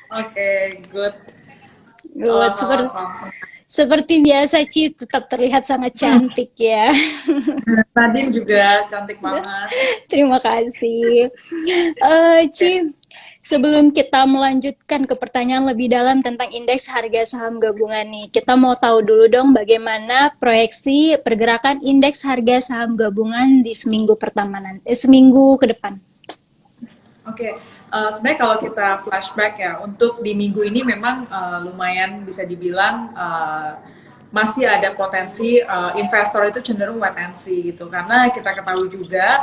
Oke, good. Good. Halo, Seperti, selamat. seperti biasa, Ci, tetap terlihat sangat Hmm, cantik ya. Nadine juga cantik banget. Terima kasih. Oke, Ci, sebelum kita melanjutkan ke pertanyaan lebih dalam tentang indeks harga saham gabungan nih, kita mau tahu dulu dong bagaimana proyeksi pergerakan indeks harga saham gabungan di seminggu pertama nanti, seminggu ke depan. oke. Sebenarnya kalau kita flashback ya, untuk di minggu ini memang lumayan bisa dibilang masih ada potensi investor itu cenderung wait and see gitu, karena kita ketahui juga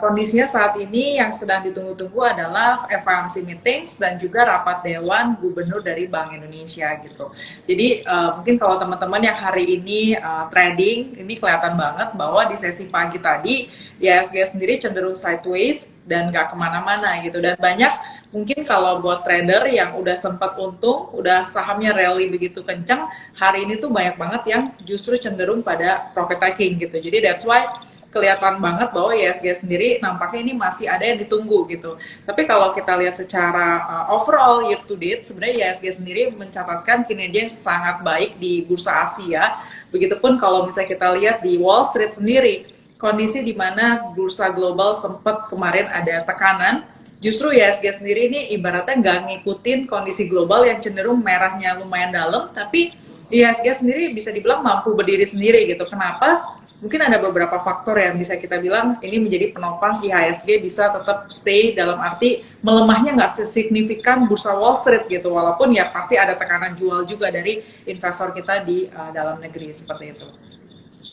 kondisinya saat ini yang sedang ditunggu-tunggu adalah FOMC meetings dan juga rapat Dewan Gubernur dari Bank Indonesia gitu. Jadi mungkin kalau teman-teman yang hari ini trading, ini kelihatan banget bahwa di sesi pagi tadi IHSG sendiri cenderung sideways dan nggak kemana-mana gitu, dan banyak mungkin kalau buat trader yang udah sempat untung, udah sahamnya rally begitu kencang, hari ini tuh banyak banget yang justru cenderung pada profit taking gitu. Jadi that's why kelihatan banget bahwa ISG sendiri nampaknya ini masih ada yang ditunggu gitu. Tapi kalau kita lihat secara overall year to date, sebenarnya ISG sendiri mencatatkan kinerja yang sangat baik di bursa Asia. Begitupun kalau misalnya kita lihat di Wall Street sendiri, kondisi di mana bursa global sempat kemarin ada tekanan, justru ISG sendiri ini ibaratnya nggak ngikutin kondisi global yang cenderung merahnya lumayan dalam, tapi ISG sendiri bisa dibilang mampu berdiri sendiri gitu. Kenapa? Mungkin ada beberapa faktor yang bisa kita bilang ini menjadi penopang IHSG bisa tetap stay, dalam arti melemahnya nggak sesignifikan bursa Wall Street gitu, walaupun ya pasti ada tekanan jual juga dari investor kita di dalam negeri seperti itu.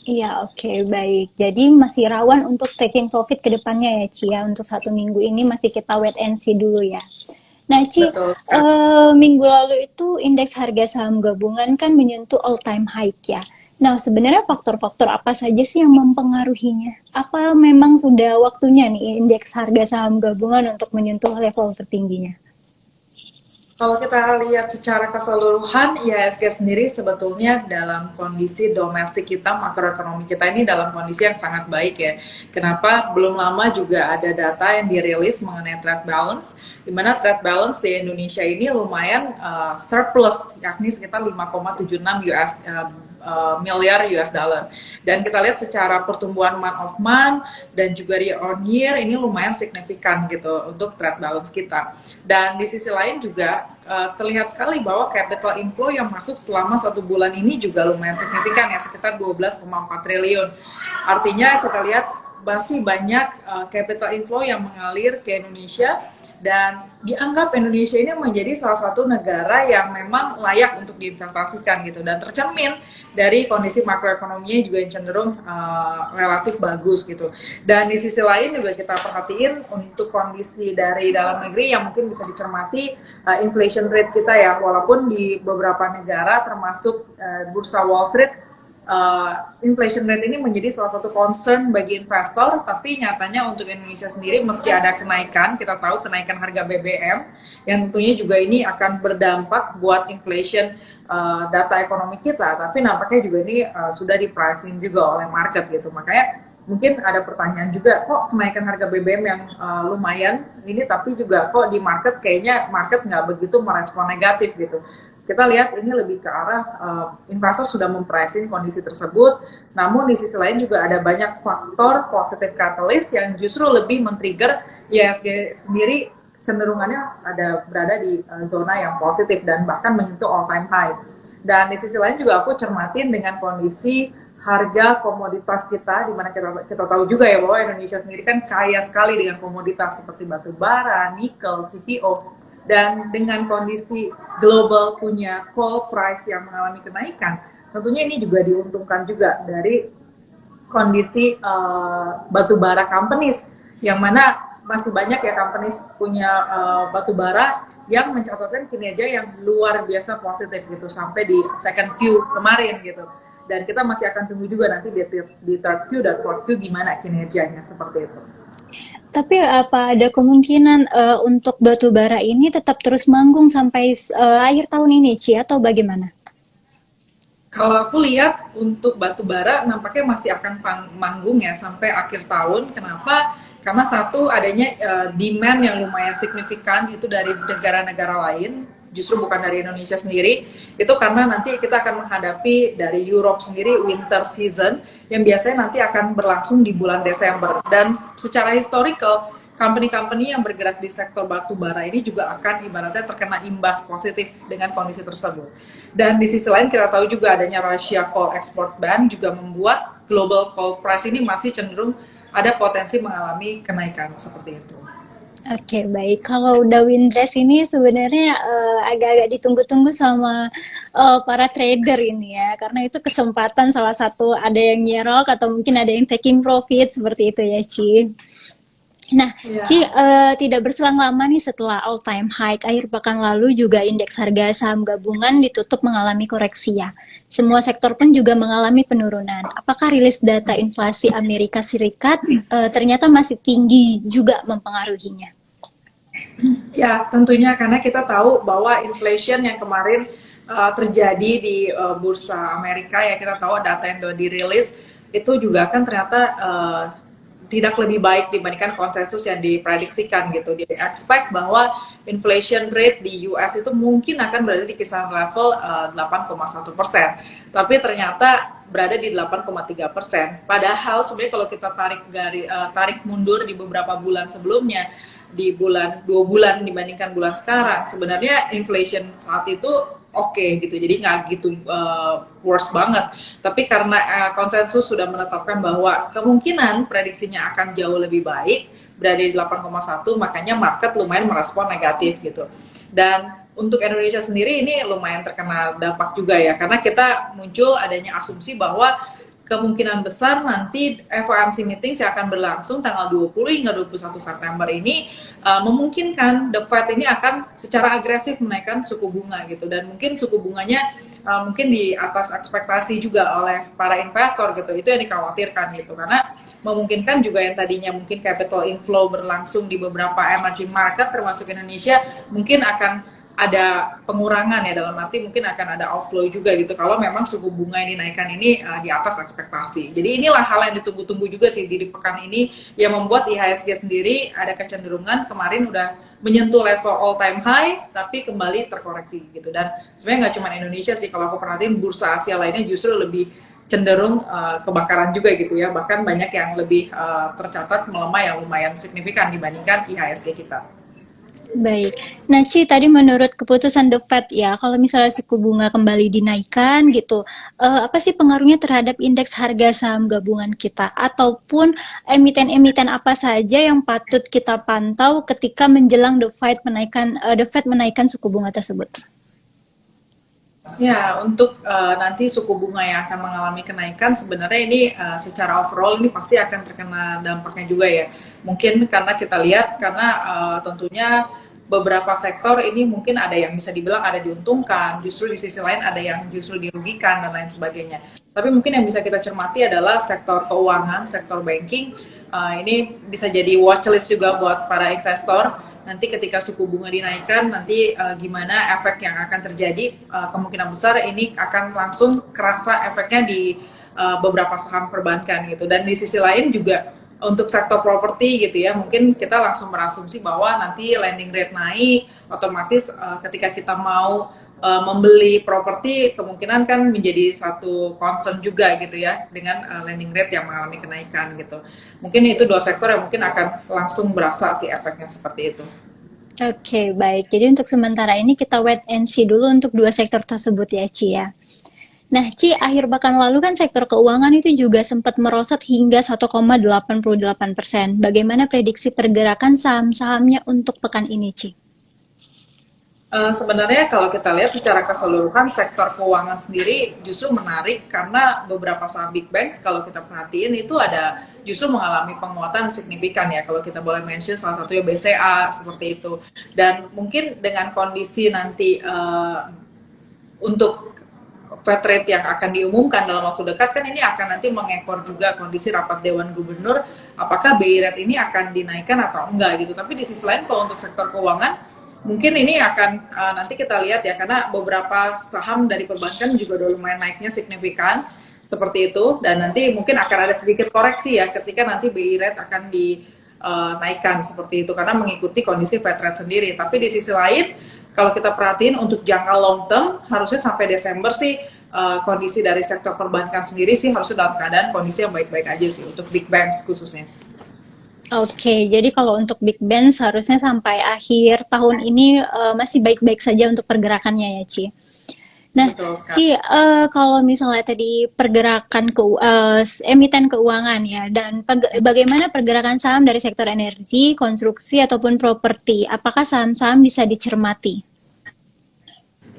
Iya, oke, baik. Jadi masih rawan untuk taking profit ke depannya ya, Ci, ya. Untuk satu minggu ini masih kita wait and see dulu ya. Nah, Ci, Betul sekali. minggu lalu itu indeks harga saham gabungan kan menyentuh all time high ya. Nah, sebenarnya faktor-faktor apa saja sih yang mempengaruhinya? Apa memang sudah waktunya nih indeks harga saham gabungan untuk menyentuh level tertingginya? Kalau kita lihat secara keseluruhan, IHSG sendiri sebetulnya dalam kondisi domestik kita, makroekonomi kita ini dalam kondisi yang sangat baik ya. Kenapa? Belum lama juga ada data yang dirilis mengenai trade balance, di mana trade balance di Indonesia ini lumayan surplus, yakni sekitar 5,76 miliar US dollar. Dan kita lihat secara pertumbuhan month of month dan juga year on year ini lumayan signifikan gitu untuk trade balance kita. Dan di sisi lain juga terlihat sekali bahwa capital inflow yang masuk selama 1 bulan ini juga lumayan signifikan ya, sekitar 12,4 triliun. Artinya kita lihat masih banyak capital inflow yang mengalir ke Indonesia, dan dianggap Indonesia ini menjadi salah satu negara yang memang layak untuk diinvestasikan gitu, dan tercermin dari kondisi makroekonominya juga yang cenderung relatif bagus gitu. Dan di sisi lain juga kita perhatiin untuk kondisi dari dalam negeri yang mungkin bisa dicermati inflation rate kita ya, walaupun di beberapa negara termasuk bursa Wall Street inflation rate ini menjadi salah satu concern bagi investor, tapi nyatanya untuk Indonesia sendiri meski ada kenaikan, kita tahu kenaikan harga BBM yang tentunya juga ini akan berdampak buat inflation data ekonomi kita, tapi nampaknya juga ini sudah di pricing juga oleh market gitu. Makanya mungkin ada pertanyaan juga, kok kenaikan harga BBM yang lumayan ini, tapi juga kok di market kayaknya market nggak begitu merespon negatif gitu. Kita lihat ini lebih ke arah investor sudah mempricing kondisi tersebut, namun di sisi lain juga ada banyak faktor positive catalyst yang justru lebih men-trigger IHSG sendiri cenderungannya ada berada di zona yang positif dan bahkan menyentuh all time high. Dan di sisi lain juga aku cermatin dengan kondisi harga komoditas kita, di mana kita tahu juga ya bahwa Indonesia sendiri kan kaya sekali dengan komoditas seperti batu bara, nikel, CPO, dan dengan kondisi global punya coal price yang mengalami kenaikan, tentunya ini juga diuntungkan juga dari kondisi batu bara companies, yang mana masih banyak ya companies punya batu bara yang mencatatkan kinerja yang luar biasa positif gitu sampai di second Q kemarin gitu. Dan kita masih akan tunggu juga nanti di third Q dan fourth Q gimana kinerjanya seperti itu. Tapi apa ada kemungkinan untuk batu bara ini tetap terus manggung sampai akhir tahun ini, Ci, atau bagaimana? Kalau aku lihat untuk batu bara nampaknya masih akan manggung ya sampai akhir tahun. Kenapa? karena satu adanya demand yang lumayan signifikan itu dari negara-negara lain, justru bukan dari Indonesia sendiri. Itu karena nanti kita akan menghadapi dari Europe sendiri winter season yang biasanya nanti akan berlangsung di bulan Desember. Dan secara historical, company-company yang bergerak di sektor batu bara ini juga akan ibaratnya terkena imbas positif dengan kondisi tersebut. Dan di sisi lain kita tahu juga adanya Russia coal export ban juga membuat global coal price ini masih cenderung ada potensi mengalami kenaikan seperti itu. Oke, baik. Kalau udah Windrest ini sebenarnya agak-agak ditunggu-tunggu sama para trader ini ya, karena itu kesempatan salah satu ada yang nyerok atau mungkin ada yang taking profit seperti itu ya, Ci. Nah, Ci, Ya. tidak berselang lama nih setelah all time high, akhir pekan lalu juga indeks harga saham gabungan ditutup mengalami koreksi ya. Semua sektor pun juga mengalami penurunan. Apakah rilis data inflasi Amerika Serikat ternyata masih tinggi juga mempengaruhinya? Ya, tentunya karena kita tahu bahwa inflation yang kemarin terjadi di bursa Amerika ya, kita tahu data yang sudah dirilis itu juga kan ternyata tidak lebih baik dibandingkan konsensus yang diprediksikan gitu. Di expect bahwa inflation rate di US itu mungkin akan berada di kisaran level 8,1%, tapi ternyata berada di 8,3%. Padahal sebenarnya kalau kita tarik mundur di beberapa bulan sebelumnya, di bulan 2 bulan dibandingkan bulan sekarang, sebenarnya inflation saat itu oke gitu, jadi nggak gitu worse banget. Tapi karena konsensus sudah menetapkan bahwa kemungkinan prediksinya akan jauh lebih baik, berada di 8,1, makanya market lumayan merespon negatif gitu. Dan untuk Indonesia sendiri ini lumayan terkena dampak juga ya, karena kita muncul adanya asumsi bahwa kemungkinan besar nanti FOMC meeting yang akan berlangsung tanggal 20 hingga 21 September ini memungkinkan The Fed ini akan secara agresif menaikkan suku bunga gitu, dan mungkin suku bunganya mungkin di atas ekspektasi juga oleh para investor gitu. Itu yang dikhawatirkan gitu, karena memungkinkan juga yang tadinya mungkin capital inflow berlangsung di beberapa emerging market termasuk Indonesia mungkin akan ada pengurangan ya, dalam arti mungkin akan ada outflow juga gitu kalau memang suku bunga yang dinaikkan ini di atas ekspektasi. Jadi inilah hal yang ditunggu-tunggu juga sih di pekan ini yang membuat IHSG sendiri ada kecenderungan kemarin udah menyentuh level all time high tapi kembali terkoreksi gitu. Dan sebenarnya nggak cuma Indonesia sih, kalau aku perhatiin bursa Asia lainnya justru lebih cenderung kebakaran juga gitu ya, bahkan banyak yang lebih tercatat melemah yang lumayan signifikan dibandingkan IHSG kita. Baik. Nah, Ci, tadi menurut keputusan The Fed ya, kalau misalnya suku bunga kembali dinaikkan gitu, apa sih pengaruhnya terhadap indeks harga saham gabungan kita? Ataupun emiten-emiten apa saja yang patut kita pantau ketika menjelang The Fed menaikkan suku bunga tersebut? Ya, untuk nanti suku bunga yang akan mengalami kenaikan, sebenarnya ini secara overall ini pasti akan terkena dampaknya juga ya. Mungkin karena kita lihat, karena tentunya beberapa sektor ini mungkin ada yang bisa dibilang ada diuntungkan, justru di sisi lain ada yang justru dirugikan dan lain sebagainya. Tapi mungkin yang bisa kita cermati adalah sektor keuangan, sektor banking. Ini bisa jadi watchlist juga buat para investor. Nanti ketika suku bunga dinaikkan, nanti gimana efek yang akan terjadi, kemungkinan besar ini akan langsung kerasa efeknya di beberapa saham perbankan gitu. Dan di sisi lain juga untuk sektor properti gitu ya, mungkin kita langsung berasumsi bahwa nanti lending rate naik, otomatis ketika kita mau membeli properti kemungkinan kan menjadi satu concern juga gitu ya, dengan lending rate yang mengalami kenaikan gitu. Mungkin itu dua sektor yang mungkin akan langsung berasa sih efeknya seperti itu. Oke, baik. Jadi untuk sementara ini kita wait and see dulu untuk dua sektor tersebut ya, Ci ya. Nah, Ci, akhir pekan lalu kan sektor keuangan itu juga sempat merosot hingga 1,88%. Bagaimana prediksi pergerakan saham-sahamnya untuk pekan ini, Ci? Sebenarnya kalau kita lihat secara keseluruhan sektor keuangan sendiri justru menarik karena beberapa saham big banks kalau kita perhatiin itu ada justru mengalami penguatan signifikan ya, kalau kita boleh mention salah satunya BCA seperti itu. Dan mungkin dengan kondisi nanti untuk Fed rate yang akan diumumkan dalam waktu dekat kan ini akan nanti mengekor juga kondisi rapat Dewan Gubernur, apakah BI rate ini akan dinaikkan atau enggak gitu. Tapi di sisi lain kalau untuk sektor keuangan mungkin ini akan nanti kita lihat ya, karena beberapa saham dari perbankan juga udah lumayan naiknya signifikan seperti itu, dan nanti mungkin akan ada sedikit koreksi ya ketika nanti BI rate akan naikkan seperti itu karena mengikuti kondisi Fed rate sendiri. Tapi di sisi lain kalau kita perhatiin untuk jangka long term harusnya sampai Desember sih kondisi dari sektor perbankan sendiri sih harusnya dalam keadaan kondisi yang baik-baik aja sih untuk big banks khususnya. Oke, jadi kalau untuk Big Ben seharusnya sampai akhir tahun ini masih baik-baik saja untuk pergerakannya ya, Ci. Nah, Betul sekali. Ci, kalau misalnya tadi pergerakan emiten keuangan ya, dan bagaimana pergerakan saham dari sektor energi, konstruksi ataupun properti, apakah saham-saham bisa dicermati?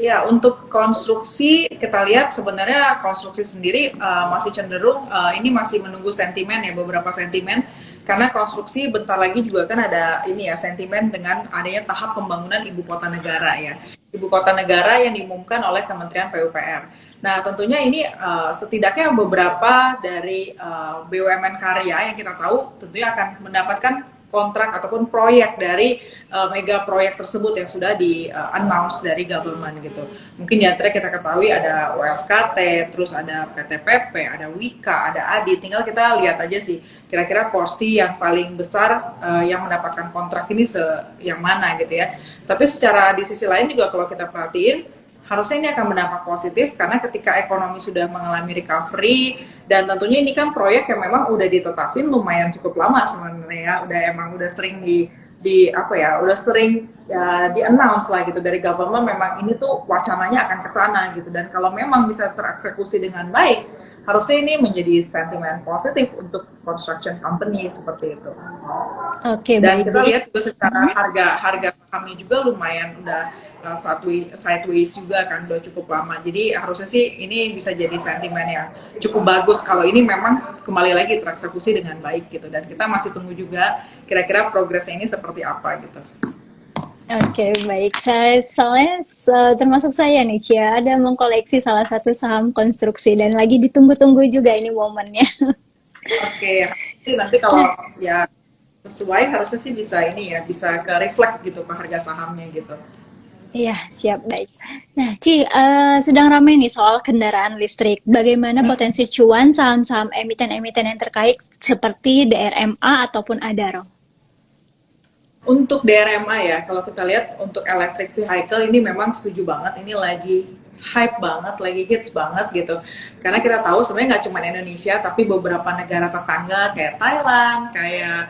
Ya, untuk konstruksi kita lihat sebenarnya konstruksi sendiri masih cenderung ini masih menunggu sentimen ya beberapa sentimen karena konstruksi bentar lagi juga kan ada ini ya sentimen dengan adanya tahap pembangunan ibu kota negara ya ibu kota negara yang diumumkan oleh Kementerian PUPR. Nah tentunya ini setidaknya beberapa dari BUMN karya yang kita tahu tentunya akan mendapatkan kontrak ataupun proyek dari mega proyek tersebut yang sudah di announce dari government gitu. Mungkin di antara kita ketahui ada WSKT, terus ada PTPP, ada Wika, ada ADI. Tinggal kita lihat aja sih kira-kira porsi yang paling besar yang mendapatkan kontrak ini yang mana gitu ya. Tapi secara di sisi lain juga kalau kita perhatiin harusnya ini akan berdampak positif karena ketika ekonomi sudah mengalami recovery dan tentunya ini kan proyek yang memang udah ditetapin lumayan cukup lama sebenarnya ya udah sering di apa ya udah sering ya di announce lah gitu dari government memang ini tuh wacananya akan ke sana gitu dan kalau memang bisa tereksekusi dengan baik harusnya ini menjadi sentimen positif untuk construction company seperti itu. Oke, Dan baik. kita Jadi, lihat juga secara harga sahamnya juga lumayan udah sideways juga kan udah cukup lama. Jadi harusnya sih ini bisa jadi sentimen yang cukup bagus kalau ini memang kembali lagi tereksekusi dengan baik gitu. Dan kita masih tunggu juga kira-kira progresnya ini seperti apa gitu. oke, baik. Soalnya termasuk saya nih, Cia, ada mengkoleksi salah satu saham konstruksi dan lagi ditunggu-tunggu juga ini momennya. Oke, nanti kalau ya sesuai harusnya sih bisa ini ya bisa ke reflect gitu ke harga sahamnya gitu. Iya, siap, baik. Nah, Ci, sedang ramai nih soal kendaraan listrik. Bagaimana potensi cuan saham-saham emiten-emiten yang terkait seperti DRMA ataupun Adaro? Untuk DRMA ya, kalau kita lihat untuk electric vehicle ini memang setuju banget, ini lagi hype banget, lagi hits banget gitu. Karena kita tahu sebenarnya nggak cuma Indonesia, tapi beberapa negara tetangga kayak Thailand, kayak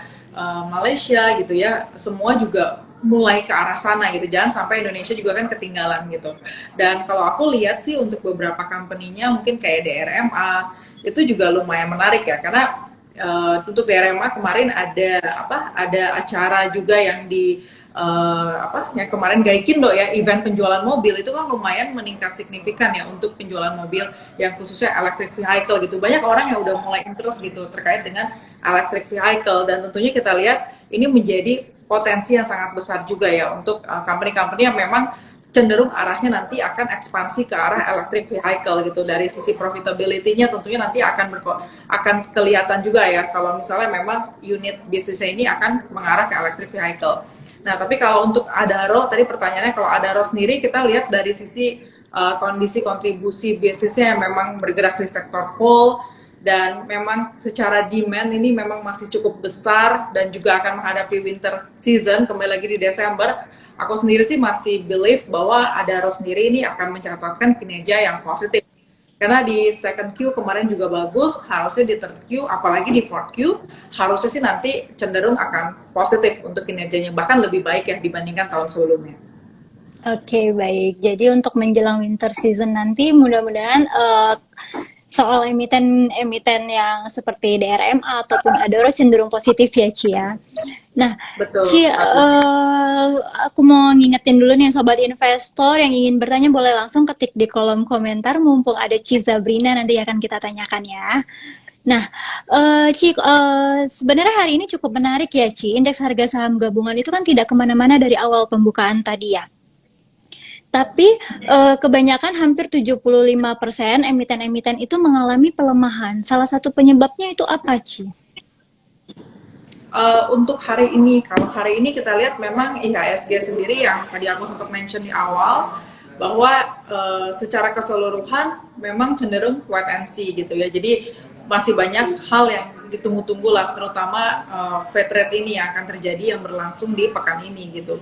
Malaysia gitu ya, semua juga mulai ke arah sana gitu. Jangan sampai Indonesia juga kan ketinggalan gitu. Dan kalau aku lihat sih untuk beberapa company-nya mungkin kayak DRMA itu juga lumayan menarik ya, karena untuk DRMA kemarin ada acara juga yang yang kemarin Gaikindo ya event penjualan mobil itu kan lumayan meningkat signifikan ya untuk penjualan mobil yang khususnya electric vehicle gitu banyak orang yang udah mulai interest gitu terkait dengan electric vehicle dan tentunya kita lihat ini menjadi potensi yang sangat besar juga ya untuk company-company yang memang cenderung arahnya nanti akan ekspansi ke arah electric vehicle gitu dari sisi profitability-nya tentunya nanti akan kelihatan juga ya kalau misalnya memang unit bisnisnya ini akan mengarah ke electric vehicle. Nah tapi kalau untuk Adaro tadi pertanyaannya kalau Adaro sendiri kita lihat dari sisi kondisi kontribusi bisnisnya yang memang bergerak di sektor coal dan memang secara demand ini memang masih cukup besar dan juga akan menghadapi winter season kembali lagi di Desember. Aku sendiri sih masih believe bahwa Adaro sendiri ini akan mencatatkan kinerja yang positif. Karena di second Q kemarin juga bagus, harusnya di third Q, apalagi di fourth Q, harusnya sih nanti cenderung akan positif untuk kinerjanya, bahkan lebih baik ya dibandingkan tahun sebelumnya. Oke, baik. Jadi untuk menjelang winter season nanti, mudah-mudahan soal emiten-emiten yang seperti DRMA ataupun Adaro cenderung positif ya, Ci ya. Nah, Betul, Ci, aku mau ngingetin dulu nih sobat investor yang ingin bertanya boleh langsung ketik di kolom komentar mumpung ada Ci Zabrina nanti akan kita tanyakan ya. Nah, Ci, sebenarnya hari ini cukup menarik ya, Ci. Indeks harga saham gabungan itu kan tidak kemana-mana dari awal pembukaan tadi ya. Tapi kebanyakan hampir 75% emiten-emiten itu mengalami pelemahan. Salah satu penyebabnya itu apa, Ci? Untuk hari ini, kalau hari ini kita lihat memang IHSG sendiri yang tadi aku sempat mention di awal bahwa secara keseluruhan memang cenderung wait and see gitu ya. Jadi masih banyak hal yang ditunggu-tunggu lah, terutama Fed rate ini yang akan terjadi yang berlangsung di pekan ini gitu.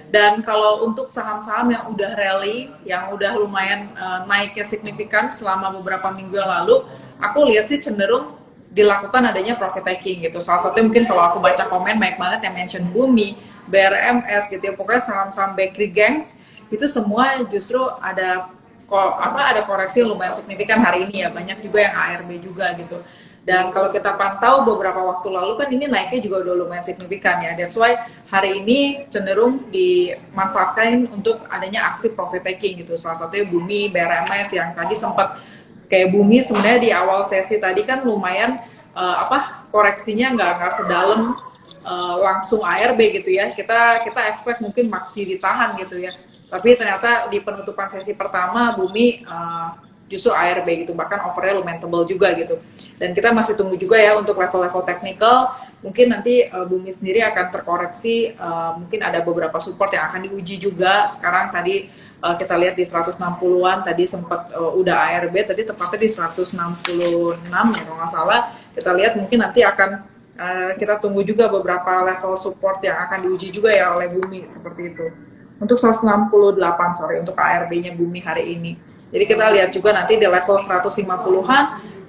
Dan kalau untuk saham-saham yang udah rally, yang udah lumayan naiknya signifikan selama beberapa minggu yang lalu, aku lihat sih cenderung dilakukan adanya profit taking gitu. Salah satunya mungkin kalau aku baca komen banyak banget yang mention Bumi, BRMS gitu ya. Pokoknya saham-saham bakery gangs itu semua justru ada koreksi lumayan signifikan hari ini ya. Banyak juga yang ARB juga gitu. Dan kalau kita pantau beberapa waktu lalu kan ini naiknya juga udah lumayan signifikan ya. That's why hari ini cenderung dimanfaatkan untuk adanya aksi profit taking gitu. Salah satunya Bumi, BRMS yang tadi sempat kayak Bumi sebenarnya di awal sesi tadi kan lumayan koreksinya nggak sedalam langsung ARB gitu ya. Kita expect mungkin masih ditahan gitu ya. Tapi ternyata di penutupan sesi pertama Bumi justru ARB gitu, bahkan overnya lumayan tebal juga gitu. Dan kita masih tunggu juga ya untuk level-level technical, mungkin nanti Bumi sendiri akan terkoreksi, mungkin ada beberapa support yang akan diuji juga. Sekarang tadi kita lihat di 160-an, tadi sempat udah ARB, tadi tepatnya di 166 ya kalau nggak salah. Kita lihat mungkin nanti akan kita tunggu juga beberapa level support yang akan diuji juga ya oleh Bumi, seperti itu. Untuk 168, untuk ARB-nya Bumi hari ini. Jadi kita lihat juga nanti di level 150-an,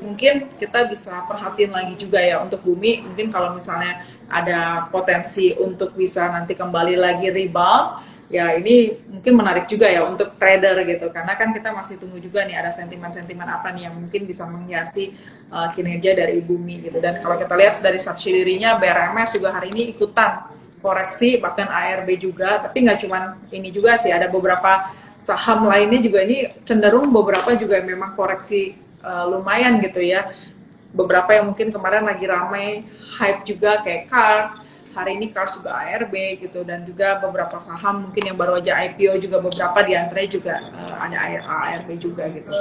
mungkin kita bisa perhatiin lagi juga ya untuk Bumi. Mungkin kalau misalnya ada potensi untuk bisa nanti kembali lagi rebound, ya ini mungkin menarik juga ya untuk trader gitu. Karena kan kita masih tunggu juga nih ada sentimen-sentimen apa nih yang mungkin bisa menghiasi kinerja dari Bumi gitu. Dan kalau kita lihat dari subsidiary-nya, BRMS juga hari ini ikutan koreksi, bahkan ARB juga, tapi nggak cuman ini juga sih, ada beberapa saham lainnya juga ini cenderung beberapa juga memang koreksi lumayan gitu ya. Beberapa yang mungkin kemarin lagi ramai hype juga kayak Cars, hari ini Cars juga ARB gitu, dan juga beberapa saham mungkin yang baru aja IPO juga beberapa di antaranya juga ada ARB juga gitu.